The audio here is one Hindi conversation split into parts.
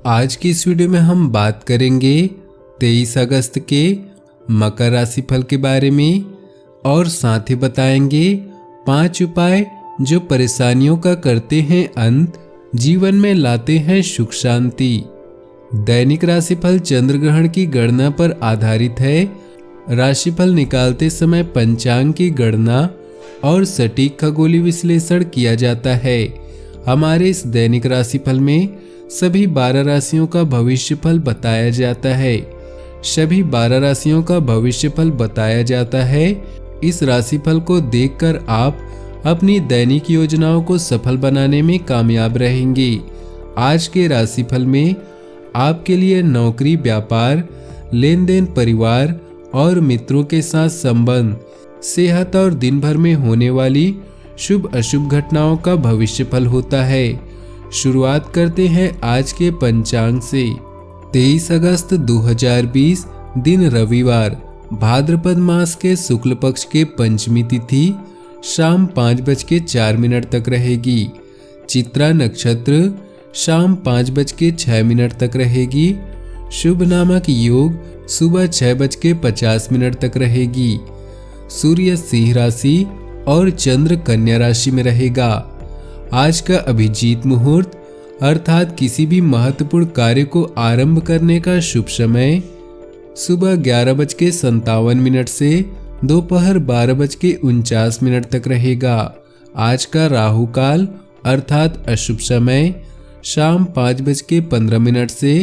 आज की इस वीडियो में हम बात करेंगे 23 अगस्त के मकर राशिफल के बारे में और साथ ही बताएंगे 5 उपाय जो परेशानियों का करते हैं अंत, जीवन में लाते हैं सुख शांति। दैनिक राशिफल चंद्र ग्रहण की गणना पर आधारित है। राशिफल निकालते समय पंचांग की गणना और सटीक खगोलीय विश्लेषण किया जाता है। हमारे इस दैनिक राशिफल में सभी 12 राशियों का भविष्यफल बताया जाता है। सभी 12 राशियों का भविष्यफल बताया जाता है। इस राशिफल को देखकर आप अपनी दैनिक योजनाओं को सफल बनाने में कामयाब रहेंगे। आज के राशिफल में आपके लिए नौकरी, व्यापार, लेन देन, परिवार और मित्रों के साथ संबंध, सेहत और दिन भर में होने वाली शुभ अशुभ घटनाओं का भविष्यफल होता है। शुरुआत करते हैं आज के पंचांग से। 23 अगस्त 2020 दिन रविवार, भाद्रपद मास के शुक्ल पक्ष के पंचमी तिथि शाम 5:04 तक रहेगी। चित्रा नक्षत्र शाम 5:06 तक रहेगी। शुभ नामक योग सुबह 6:50 तक रहेगी। सूर्य सिंह राशि और चंद्र कन्या राशि में रहेगा। आज का अभिजीत मुहूर्त अर्थात किसी भी महत्वपूर्ण कार्य को आरंभ करने का शुभ समय सुबह 11:57 से दोपहर 12:49 तक रहेगा। आज का राहु काल अर्थात अशुभ समय शाम 5:15 से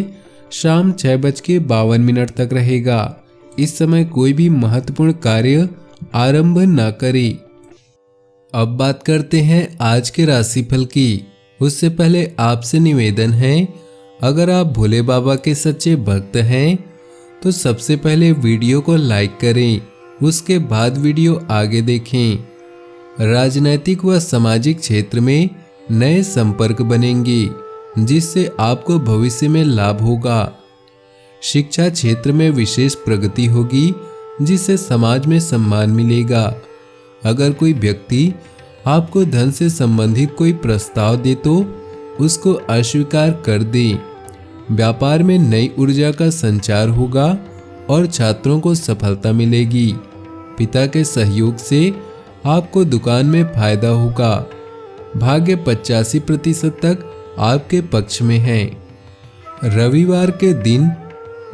शाम 6:52 तक रहेगा। इस समय कोई भी महत्वपूर्ण कार्य आरंभ न करें। अब बात करते हैं आज के राशिफल की। उससे पहले आपसे निवेदन है, अगर आप भोले बाबा के सच्चे भक्त हैं तो सबसे पहले वीडियो को लाइक करें, उसके बाद वीडियो आगे देखें। राजनैतिक व सामाजिक क्षेत्र में नए संपर्क बनेंगे जिससे आपको भविष्य में लाभ होगा। शिक्षा क्षेत्र में विशेष प्रगति होगी जिससे समाज में सम्मान मिलेगा। अगर कोई व्यक्ति आपको धन से संबंधित कोई प्रस्ताव दे तो उसको अस्वीकार कर दें। व्यापार में नई ऊर्जा का संचार होगा और छात्रों को सफलता मिलेगी। पिता के सहयोग से आपको दुकान में फायदा होगा। भाग्य 85% तक आपके पक्ष में है। रविवार के दिन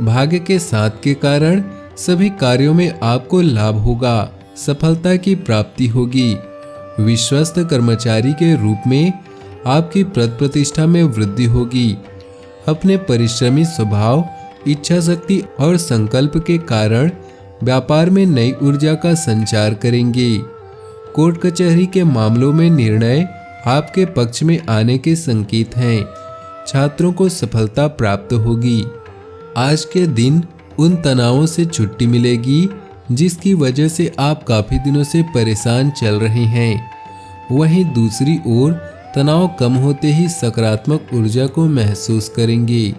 भाग्य के साथ के कारण सभी कार्यों में आपको लाभ होगा, सफलता की प्राप्ति होगी। विश्वस्त कर्मचारी के रूप में आपकी पद प्रतिष्ठा में वृद्धि होगी। अपने परिश्रमी स्वभाव, इच्छा शक्ति और संकल्प के कारण व्यापार में नई ऊर्जा का संचार करेंगे। कोर्ट कचहरी के मामलों में निर्णय आपके पक्ष में आने के संकेत हैं। छात्रों को सफलता प्राप्त होगी। आज के दिन उन तनावों से छुट्टी मिलेगी जिसकी वजह से आप काफी दिनों से परेशान चल रहे हैं। वहीं दूसरी ओर तनाव कम होते ही सकारात्मक ऊर्जा को महसूस करेंगे।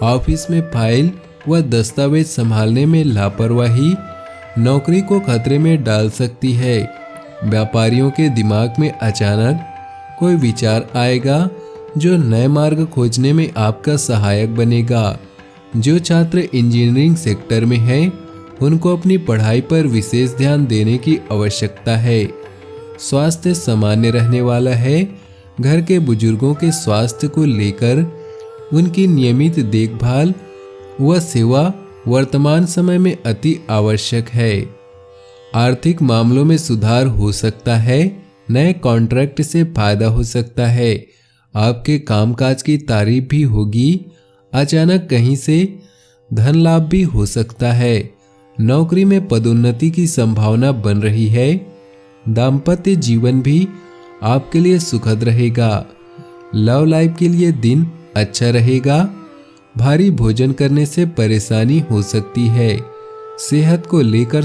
ऑफिस में फाइल व दस्तावेज संभालने में लापरवाही नौकरी को खतरे में डाल सकती है। व्यापारियों के दिमाग में अचानक कोई विचार आएगा जो नए मार्ग खोजने में आपका सहायक बनेगा। जो छात्र इंजीनियरिंग सेक्टर में हैं, उनको अपनी पढ़ाई पर विशेष ध्यान देने की आवश्यकता है। स्वास्थ्य सामान्य रहने वाला है। घर के बुजुर्गों के स्वास्थ्य को लेकर उनकी नियमित देखभाल व सेवा वर्तमान समय में अति आवश्यक है। आर्थिक मामलों में सुधार हो सकता है। नए कॉन्ट्रैक्ट से फायदा हो सकता है। आपके कामकाज की तारीफ भी होगी। अचानक कहीं से धन लाभ भी हो सकता है। नौकरी में पदोन्नति की संभावना बन रही है। दाम्पत्य जीवन भी आपके लिए सुखद रहेगा। लव लाइफ के लिए दिन अच्छा रहेगा। भारी भोजन करने से परेशानी हो सकती है। सेहत को लेकर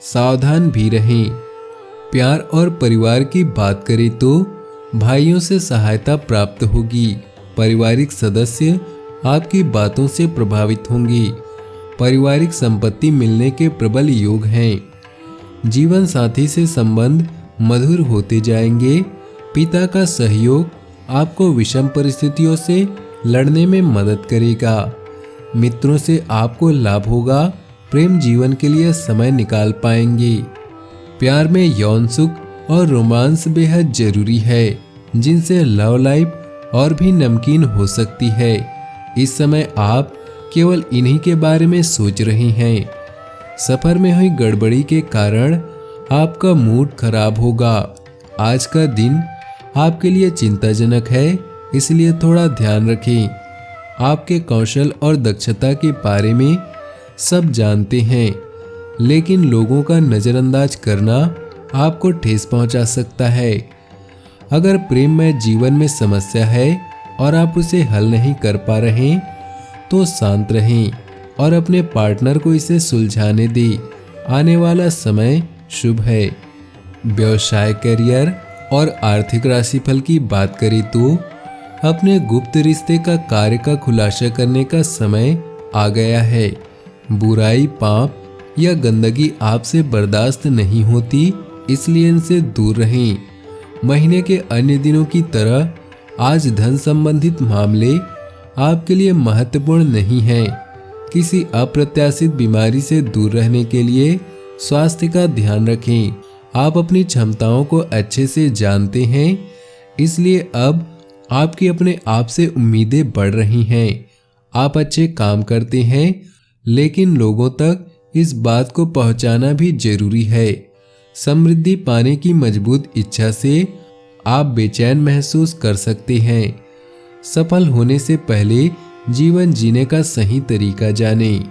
सावधान भी रहें। प्यार और परिवार की बात करें तो भाइयों से सहायता प्राप्त होगी। पारिवारिक सदस्य आपकी बातों से प्रभावित होंगे। पारिवारिक संपत्ति मिलने के प्रबल योग हैं। जीवन साथी से संबंध मधुर होते जाएंगे। पिता का सहयोग आपको विषम परिस्थितियों से लड़ने में मदद करेगा। मित्रों से आपको लाभ होगा। प्रेम जीवन के लिए समय निकाल पाएंगे। प्यार में यौन सुख और रोमांस बेहद जरूरी है, जिनसे लव लाइफ और भी नमकीन हो सकती है। इस समय आप केवल इन्हीं के बारे में सोच रही हैं। सफर में हुई गड़बड़ी के कारण आपका मूड खराब होगा। आज का दिन आपके लिए चिंताजनक है, इसलिए थोड़ा ध्यान रखें। आपके कौशल और दक्षता के बारे में सब जानते हैं, लेकिन लोगों का नज़रअंदाज करना आपको ठेस पहुंचा सकता है। अगर प्रेम में जीवन में समस्या है और आप उसे हल नहीं कर पा रहे, तो शांत रहें और अपने पार्टनर को इसे सुलझाने दें। आने वाला समय शुभ है। व्यवसाय, करियर और आर्थिक राशिफल की बात करें तो अपने गुप्त रिश्ते का कार्य का खुलासा करने का समय आ गया है। बुराई, पाप या गंदगी आपसे बर्दाश्त नहीं होती, इसलिए इनसे दूर रहें। महीने के अन्य दिनों की तरह आज धन संबंधित मामले आपके लिए महत्वपूर्ण नहीं हैं। किसी अप्रत्याशित बीमारी से दूर रहने के लिए स्वास्थ्य का ध्यान रखें। आप अपनी क्षमताओं को अच्छे से जानते हैं, इसलिए अब आपकी अपने आप से उम्मीदें बढ़ रही हैं। आप अच्छे काम करते हैं, लेकिन लोगों तक इस बात को पहुंचाना भी जरूरी है। समृद्धि पाने की मजबूत इच्छा से आप बेचैन महसूस कर सकते हैं। सफल होने से पहले जीवन जीने का सही तरीका जानें।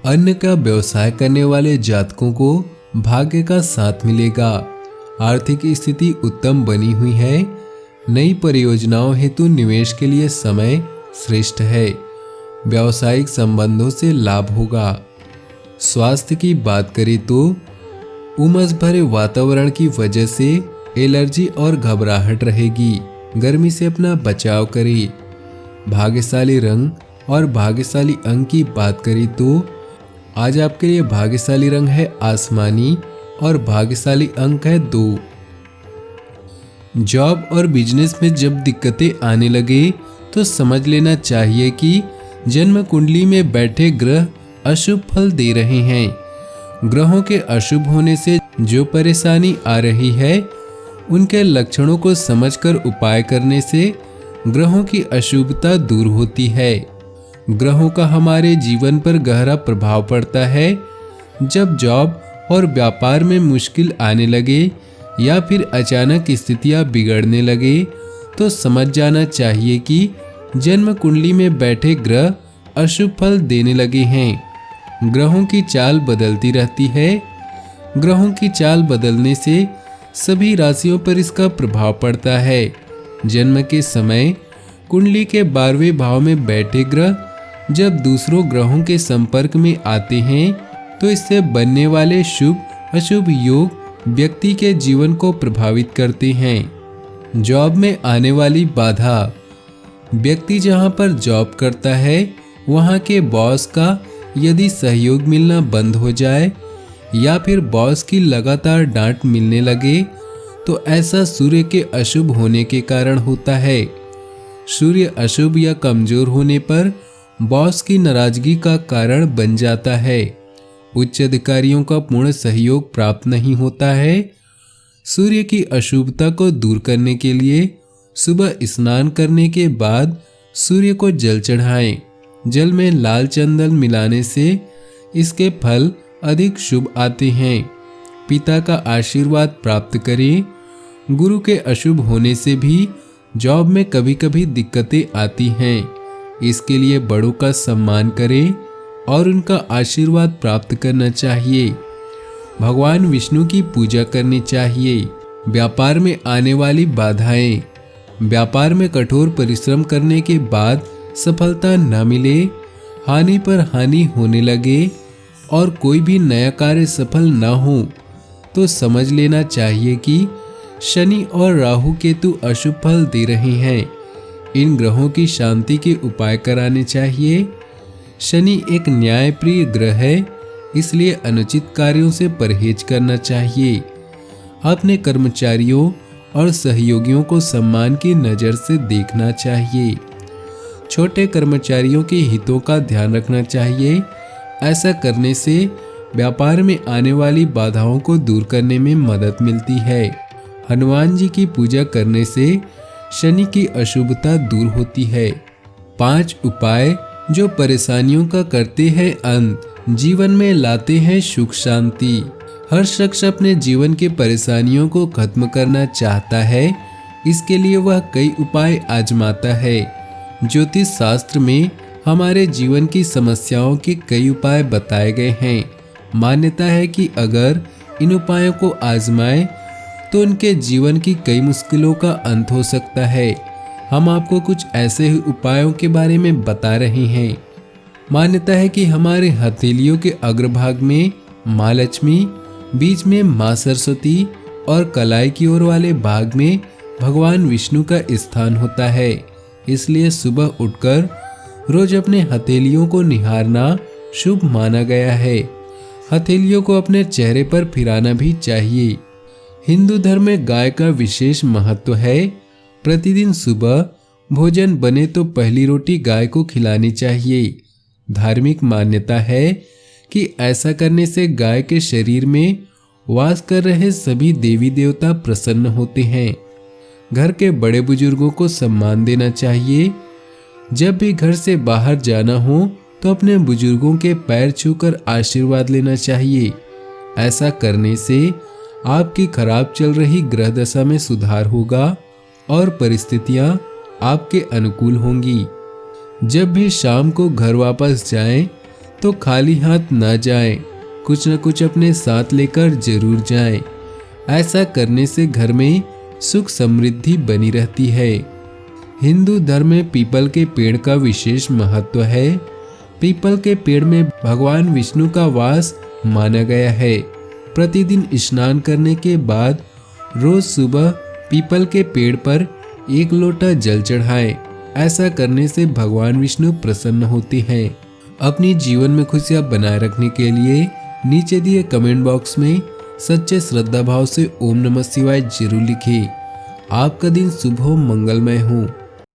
अन्न का व्यवसाय करने वाले जातकों को भाग्य का साथ मिलेगा। आर्थिक स्थिति उत्तम बनी हुई है। नई परियोजनाओं हेतु निवेश के लिए समय श्रेष्ठ है। व्यावसायिक संबंधों से लाभ होगा। स्वास्थ्य की बात करें तो उमस भरे वातावरण की वजह से एलर्जी और घबराहट रहेगी। गर्मी से अपना बचाव करें। भाग्यशाली रंग और भाग्यशाली अंक की बात करें तो आज आपके लिए भाग्यशाली रंग है आसमानी और भाग्यशाली अंक है 2। जॉब और बिजनेस में जब दिक्कतें आने लगे तो समझ लेना चाहिए कि जन्म कुंडली में बैठे ग्रह अशुभ फल दे रहे हैं। ग्रहों के अशुभ होने से जो परेशानी आ रही है, उनके लक्षणों को समझकर उपाय करने से ग्रहों की अशुभता दूर होती है। ग्रहों का हमारे जीवन पर गहरा प्रभाव पड़ता है। जब जॉब और व्यापार में मुश्किल आने लगे या फिर अचानक स्थितियां बिगड़ने लगे, तो समझ जाना चाहिए कि जन्म कुंडली में बैठे ग्रह अशुभ फल देने लगे हैं। ग्रहों की चाल बदलती रहती है। ग्रहों की चाल बदलने से सभी राशियों पर इसका प्रभाव पड़ता है। जन्म के समय कुंडली के 12वें भाव में बैठे ग्रह जब दूसरों ग्रहों के संपर्क में आते हैं, तो इससे बनने वाले शुभ अशुभ योग व्यक्ति के जीवन को प्रभावित करते हैं। जॉब में आने वाली बाधा। व्यक्ति जहां पर जॉब करता है, वहां के बॉस का यदि सहयोग मिलना बंद हो जाए या फिर बॉस की लगातार डांट मिलने लगे, तो ऐसा सूर्य के अशुभ होने के कारण होता है। सूर्य अशुभ या कमजोर होने पर बॉस की नाराजगी का कारण बन जाता है। उच्च अधिकारियों का पूर्ण सहयोग प्राप्त नहीं होता है। सूर्य की अशुभता को दूर करने के लिए सुबह स्नान करने के बाद सूर्य को जल चढ़ाएं। जल में लाल चंदन मिलाने से इसके फल अधिक शुभ आते हैं। पिता का आशीर्वाद प्राप्त करें। गुरु के अशुभ होने से भी जॉब में कभी कभी दिक्कतें आती हैं। इसके लिए बड़ों का सम्मान करें और उनका आशीर्वाद प्राप्त करना चाहिए। भगवान विष्णु की पूजा करनी चाहिए। व्यापार में आने वाली बाधाएं। व्यापार में कठोर परिश्रम करने के बाद सफलता न मिले, हानि पर हानि होने लगे और कोई भी नया कार्य सफल न हो, तो समझ लेना चाहिए कि शनि और राहु केतु अशुभ फल दे रहे हैं। इन ग्रहों की शांति के उपाय कराने चाहिए। शनि एक न्यायप्रिय ग्रह है, इसलिए अनुचित कार्यों से परहेज करना चाहिए। अपने कर्मचारियों और सहयोगियों को सम्मान की नज़र से देखना चाहिए। छोटे कर्मचारियों के हितों का ध्यान रखना चाहिए। ऐसा करने से व्यापार में आने वाली बाधाओं को दूर करने में मदद मिलती है। हनुमान जी की पूजा करने से शनि की अशुभता दूर होती है। 5 उपाय जो परेशानियों का करते हैं अंत, जीवन में लाते हैं सुख शांति। हर शख्स अपने जीवन की परेशानियों को खत्म करना चाहता है, इसके लिए वह कई उपाय आजमाता है। ज्योतिष शास्त्र में हमारे जीवन की समस्याओं के कई उपाय बताए गए हैं। मान्यता है कि अगर इन उपायों को आजमाएं तो उनके जीवन की कई मुश्किलों का अंत हो सकता है। हम आपको कुछ ऐसे ही उपायों के बारे में बता रहे हैं। मान्यता है कि हमारे हथेलियों के अग्रभाग में माँ लक्ष्मी, बीच में माँ सरस्वती और कलाई की ओर वाले भाग में भगवान विष्णु का स्थान होता है। इसलिए सुबह उठकर रोज अपने हथेलियों को निहारना शुभ माना गया है। हथेलियों को अपने चेहरे पर फिराना भी चाहिए। हिंदू धर्म में गाय का विशेष महत्व है। प्रतिदिन सुबह भोजन बने तो पहली रोटी गाय को खिलानी चाहिए। धार्मिक मान्यता है कि ऐसा करने से गाय के शरीर में वास कर रहे सभी देवी देवता प्रसन्न होते हैं। घर के बड़े बुजुर्गों को सम्मान देना चाहिए। जब भी घर से बाहर जाना हो तो अपने बुजुर्गों के पैर छूकर आशीर्वाद लेना चाहिए। ऐसा करने से आपकी खराब चल रही ग्रह दशा में सुधार होगा और परिस्थितियां आपके अनुकूल होंगी। जब भी शाम को घर वापस जाएं तो खाली हाथ न जाएं, कुछ न कुछ अपने साथ लेकर जरूर जाएं। ऐसा करने से घर में सुख समृद्धि बनी रहती है। हिंदू धर्म में पीपल के पेड़ का विशेष महत्व है। पीपल के पेड़ में भगवान विष्णु का वास माना गया है। प्रतिदिन स्नान करने के बाद रोज सुबह पीपल के पेड़ पर 1 लोटा जल चढ़ाएं। ऐसा करने से भगवान विष्णु प्रसन्न होते हैं। अपनी जीवन में खुशियां बनाए रखने के लिए नीचे दिए कमेंट बॉक्स में सच्चे श्रद्धा भाव से ओम नमः शिवाय जरूर लिखें। आपका दिन शुभ हो, मंगलमय हो।